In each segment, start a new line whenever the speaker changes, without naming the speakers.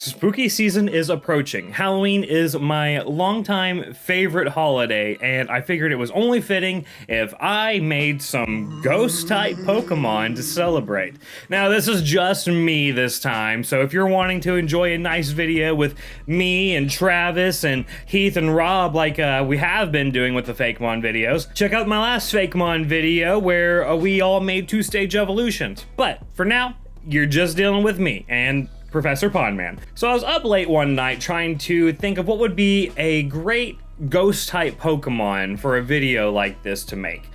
Spooky season is approaching. Halloween is my longtime favorite holiday, and I figured it was only fitting if I made some ghost-type Pokemon to celebrate. Now, this is just me this time, so if you're wanting to enjoy a nice video with me and Travis and Heath and Rob like we have been doing with the Fakemon videos, check out my last Fakemon video where we all made two-stage evolutions. But for now, you're just dealing with me and Professor Pondman. So I was up late one night trying to think of what would be a great ghost-type Pokemon for a video like this to make.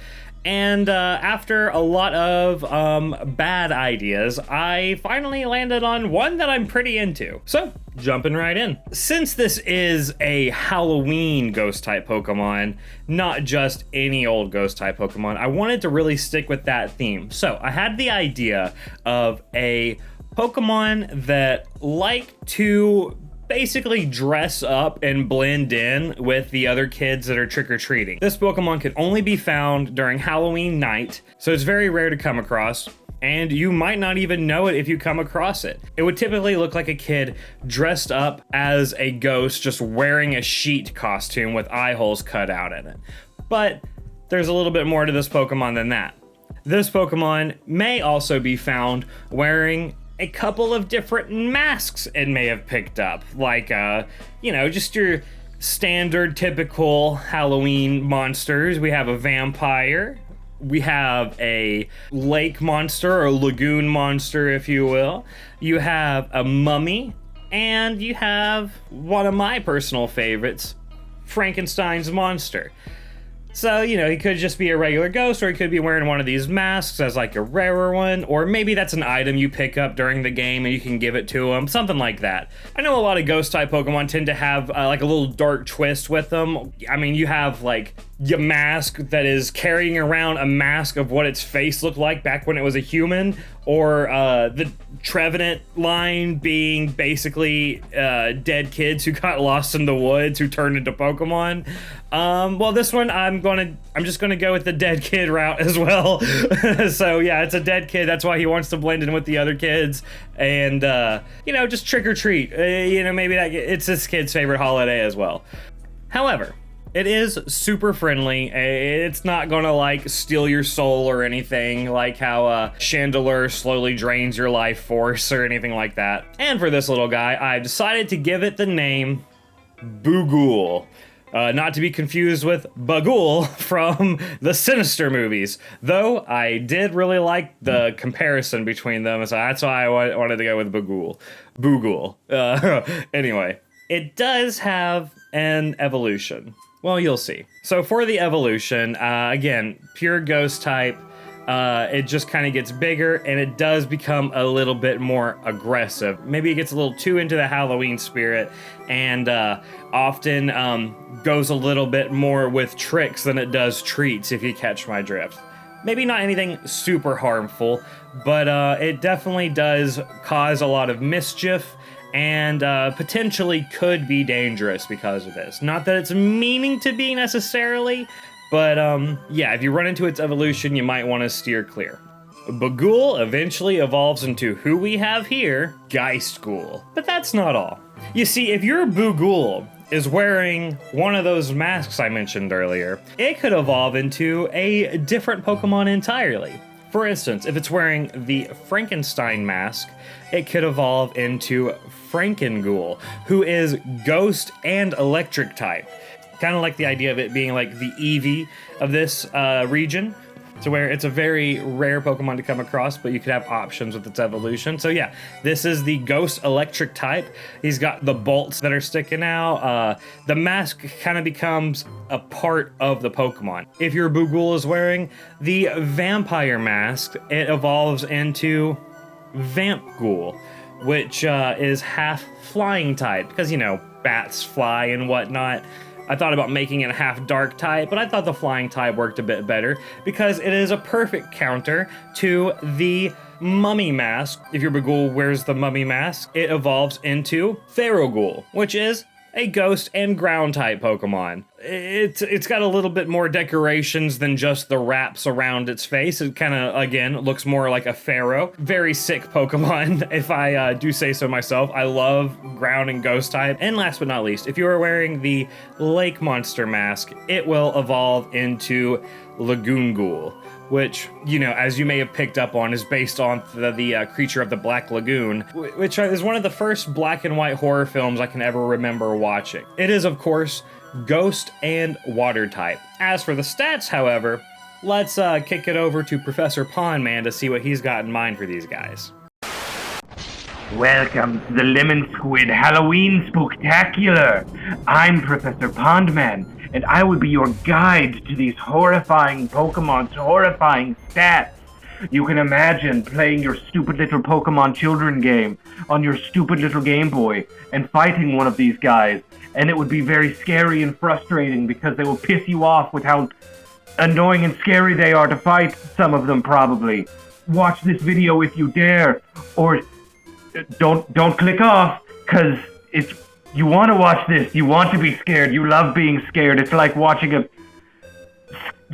And after a lot of bad ideas, I finally landed on one that I'm pretty into. So, jumping right in. Since this is a Halloween ghost-type Pokemon, not just any old ghost-type Pokemon, I wanted to really stick with that theme. So, I had the idea of a Pokemon that like to basically dress up and blend in with the other kids that are trick-or-treating. This Pokemon can only be found during Halloween night, so it's very rare to come across, and you might not even know it if you come across it. It would typically look like a kid dressed up as a ghost, just wearing a sheet costume with eye holes cut out in it. But there's a little bit more to this Pokemon than that. This Pokemon may also be found wearing a couple of different masks it may have picked up, like, just your standard, typical Halloween monsters. We have a vampire, we have a lake monster, or lagoon monster, if you will. You have a mummy, and you have one of my personal favorites, Frankenstein's monster. So, he could just be a regular ghost, or he could be wearing one of these masks as like a rarer one, or maybe that's an item you pick up during the game and you can give it to him, something like that. I know a lot of ghost-type Pokemon tend to have like a little dark twist with them. I mean, you have like your mask that is carrying around a mask of what its face looked like back when it was a human, or the Trevenant line being basically dead kids who got lost in the woods who turned into Pokemon. Well, this one I'm just gonna go with the dead kid route as well. So yeah, it's a dead kid. That's why he wants to blend in with the other kids, and just trick or treat. Maybe it's this kid's favorite holiday as well. However, it is super friendly. It's not gonna like steal your soul or anything like how Chandelure slowly drains your life force or anything like that. And for this little guy, I've decided to give it the name Boogool. Not to be confused with Bagul from the Sinister movies. Though I did really like the comparison between them, so that's why I wanted to go with Bagul. Boogool. Anyway, it does have an evolution. Well, you'll see. So for the evolution, again, pure ghost type, it just kind of gets bigger, and it does become a little bit more aggressive. Maybe it gets a little too into the Halloween spirit, and often goes a little bit more with tricks than it does treats, if you catch my drift. Maybe not anything super harmful, but it definitely does cause a lot of mischief, and potentially could be dangerous because of this. Not that it's meaning to be necessarily, but yeah, if you run into its evolution, you might want to steer clear. Bagul eventually evolves into who we have here, Geistghoul. But that's not all. You see, if your Boogool is wearing one of those masks I mentioned earlier, it could evolve into a different Pokemon entirely. For instance, if it's wearing the Frankenstein mask, it could evolve into Frankenghoul, who is ghost and electric type. Kind of like the idea of it being like the Eevee of this region, to where it's a very rare Pokemon to come across, but you could have options with its evolution. So yeah, this is the ghost electric type. He's got the bolts that are sticking out. The mask kind of becomes a part of the Pokemon. If your Boogool is wearing the vampire mask, it evolves into Vampghoul, which is half flying type, because, bats fly and whatnot. I thought about making it a half dark type, but I thought the flying type worked a bit better because it is a perfect counter to the mummy mask. If your Bagul wears the mummy mask, it evolves into Ferroghoul, which is a ghost and ground type Pokemon. It's got a little bit more decorations than just the wraps around its face. It kind of, again, looks more like a pharaoh. Very sick Pokemon, if I do say so myself. I love ground and ghost type. And last but not least, if you are wearing the Lake Monster mask, it will evolve into Lagoon Ghoul, which, you know, as you may have picked up on, is based on the creature of the Black Lagoon, which is one of the first black and white horror films I can ever remember watching. It is, of course, ghost and water type. As for the stats, however, let's kick it over to Professor Pondman to see what he's got in mind for these guys.
Welcome to the Lemon Squid Halloween Spooktacular. I'm Professor Pondman, and I will be your guide to these horrifying Pokemon's horrifying stats. You can imagine playing your stupid little Pokemon children game on your stupid little Game Boy and fighting one of these guys, and it would be very scary and frustrating because they will piss you off with how annoying and scary they are to fight, some of them probably. Watch this video if you dare, or don't click off, because you want to watch this, you want to be scared, you love being scared. It's like watching a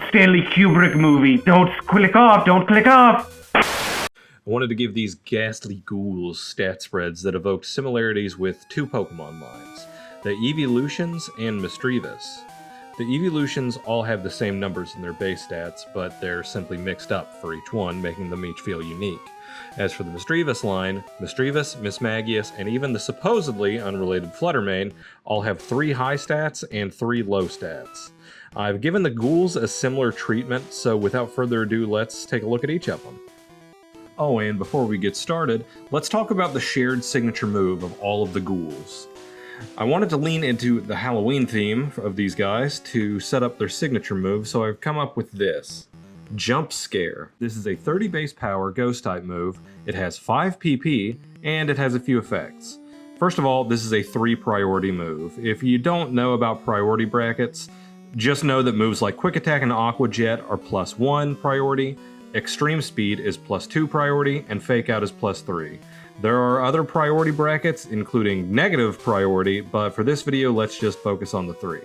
Stanley Kubrick movie. Don't click off, don't click off!
I wanted to give these ghastly ghouls stat spreads that evoked similarities with two Pokemon lines, the Evolutions and Misdreavus. The Evolutions all have the same numbers in their base stats, but they're simply mixed up for each one, making them each feel unique. As for the Misdreavus line, Misdreavus, Mismagius, and even the supposedly unrelated Fluttermane all have 3 high stats and 3 low stats. I've given the ghouls a similar treatment, so without further ado, let's take a look at each of them. Oh, and before we get started, let's talk about the shared signature move of all of the ghouls. I wanted to lean into the Halloween theme of these guys to set up their signature move, so I've come up with this. Jump Scare. This is a 30 base power ghost type move, it has 5 PP, and it has a few effects. First of all, this is a 3 priority move. If you don't know about priority brackets, just know that moves like Quick Attack and Aqua Jet are +1 priority, Extreme Speed is +2 priority, and Fake Out is +3. There are other priority brackets, including negative priority, but for this video, let's just focus on the 3.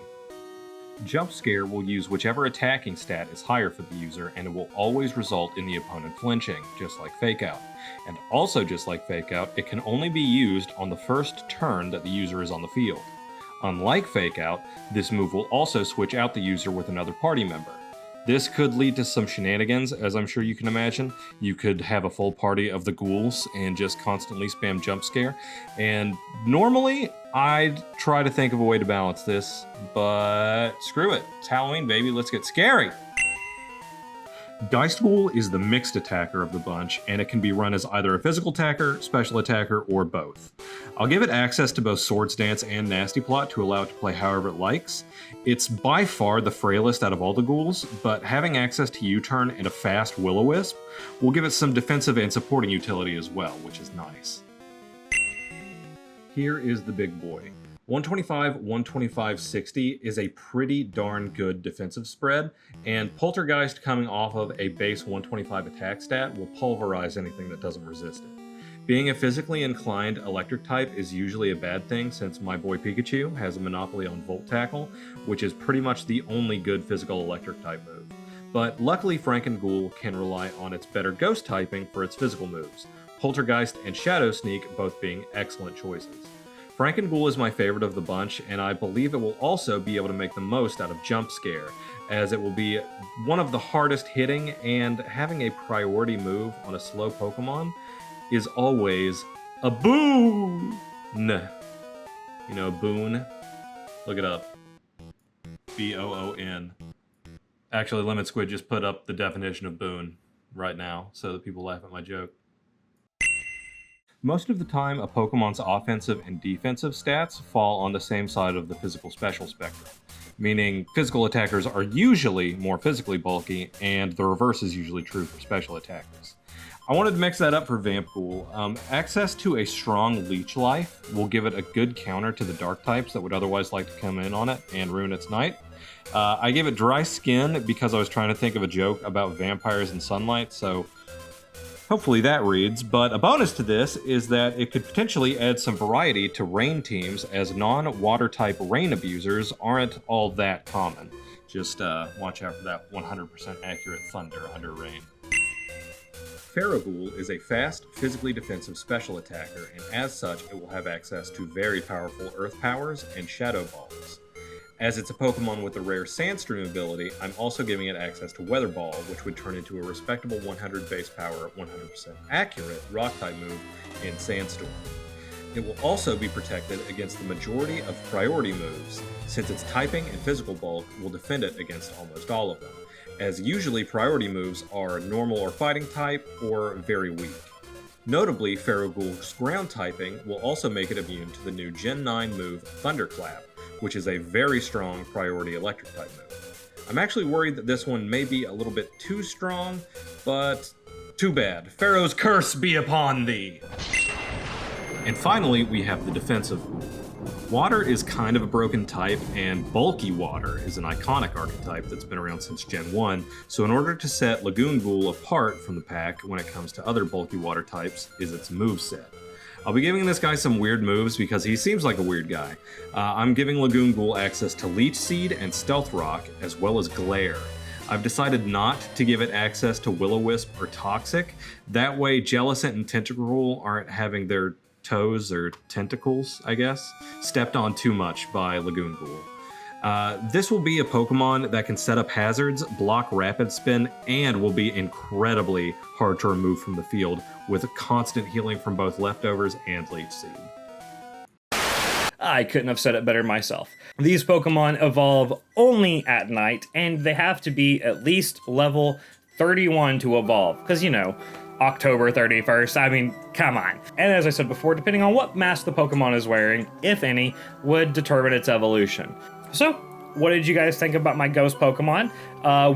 Jump Scare will use whichever attacking stat is higher for the user, and it will always result in the opponent flinching, just like Fake Out. And also just like Fake Out, it can only be used on the first turn that the user is on the field. Unlike Fake Out, this move will also switch out the user with another party member. This could lead to some shenanigans, as I'm sure you can imagine. You could have a full party of the ghouls and just constantly spam Jump Scare. And normally, I'd try to think of a way to balance this, but screw it. It's Halloween, baby. Let's get scary. Geist Ghoul is the mixed attacker of the bunch, and it can be run as either a physical attacker, special attacker, or both. I'll give it access to both Swords Dance and Nasty Plot to allow it to play however it likes. It's by far the frailest out of all the ghouls, but having access to U-Turn and a fast Will-O-Wisp will give it some defensive and supporting utility as well, which is nice. Here is the big boy. 125, 125, 60 is a pretty darn good defensive spread, and Poltergeist coming off of a base 125 attack stat will pulverize anything that doesn't resist it. Being a physically inclined electric type is usually a bad thing, since my boy Pikachu has a monopoly on Volt Tackle, which is pretty much the only good physical electric type move. But luckily Frankenghoul can rely on its better ghost typing for its physical moves, Poltergeist and Shadow Sneak both being excellent choices. Frankenghoul is my favorite of the bunch, and I believe it will also be able to make the most out of Jump Scare, as it will be one of the hardest hitting, and having a priority move on a slow Pokemon is always a boon! You know, boon? Look it up. B-O-O-N. Actually, Lemon Squid just put up the definition of boon right now, so that people laugh at my joke. Most of the time, a Pokemon's offensive and defensive stats fall on the same side of the physical special spectrum, meaning physical attackers are usually more physically bulky, and the reverse is usually true for special attackers. I wanted to mix that up for Vampghoul. Access to a strong Leech Life will give it a good counter to the dark types that would otherwise like to come in on it and ruin its night. I gave it Dry Skin because I was trying to think of a joke about vampires and sunlight, so Hopefully that reads, but a bonus to this is that it could potentially add some variety to rain teams, as non-water type rain abusers aren't all that common. Just watch out for that 100% accurate thunder under rain. Ferroghoul is a fast, physically defensive special attacker, and as such, it will have access to very powerful earth powers and shadow balls. As it's a Pokemon with a rare Sandstream ability, I'm also giving it access to Weather Ball, which would turn into a respectable 100 base power, 100% accurate Rock-type move in Sandstorm. It will also be protected against the majority of priority moves, since its typing and physical bulk will defend it against almost all of them, as usually priority moves are normal or fighting type or very weak. Notably, Ferroghoul's ground typing will also make it immune to the new Gen 9 move Thunderclap, which is a very strong priority electric type move. I'm actually worried that this one may be a little bit too strong, but too bad. Pharaoh's curse be upon thee! And finally, we have the defensive Ghoul. Water is kind of a broken type, and bulky water is an iconic archetype that's been around since Gen 1, so in order to set Lagoon Ghoul apart from the pack when it comes to other bulky water types is its moveset. I'll be giving this guy some weird moves because he seems like a weird guy. I'm giving Lagoon Ghoul access to Leech Seed and Stealth Rock, as well as Glare. I've decided not to give it access to Will-O-Wisp or Toxic. That way, Jellicent and Tentacruel aren't having their toes or tentacles, I guess, stepped on too much by Lagoon Ghoul. This will be a Pokemon that can set up hazards, block Rapid Spin, and will be incredibly hard to remove from the field with constant healing from both leftovers and Leech Seed.
I couldn't have said it better myself. These Pokemon evolve only at night, and they have to be at least level 31 to evolve, because, you know, October 31st, I mean, come on. And as I said before, depending on what mask the Pokemon is wearing, if any, would determine its evolution. So, what did you guys think about my ghost Pokemon?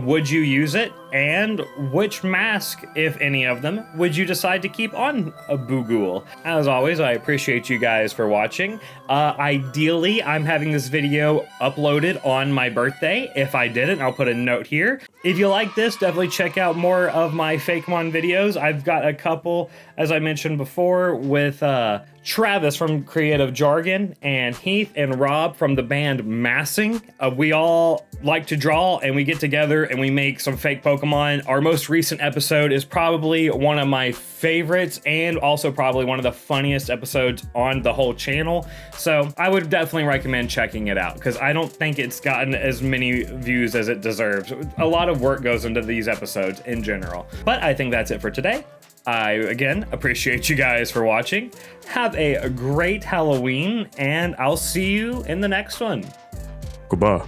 Would you use it? And which mask, if any of them, would you decide to keep on a Boogool? As always, I appreciate you guys for watching. Ideally, I'm having this video uploaded on my birthday. If I didn't, I'll put a note here. If you like this, definitely check out more of my Fakemon videos. I've got a couple, as I mentioned before, with Travis from Creative Jargon and Heath and Rob from the band Massing. We all like to draw, and we get together and we make some fake Pokemon. Our most recent episode is probably one of my favorites, and also probably one of the funniest episodes on the whole channel. So I would definitely recommend checking it out, because I don't think it's gotten as many views as it deserves. A lot of work goes into these episodes in general. But I think that's it for today. I, again, appreciate you guys for watching. Have a great Halloween, and I'll see you in the next one.
Goodbye.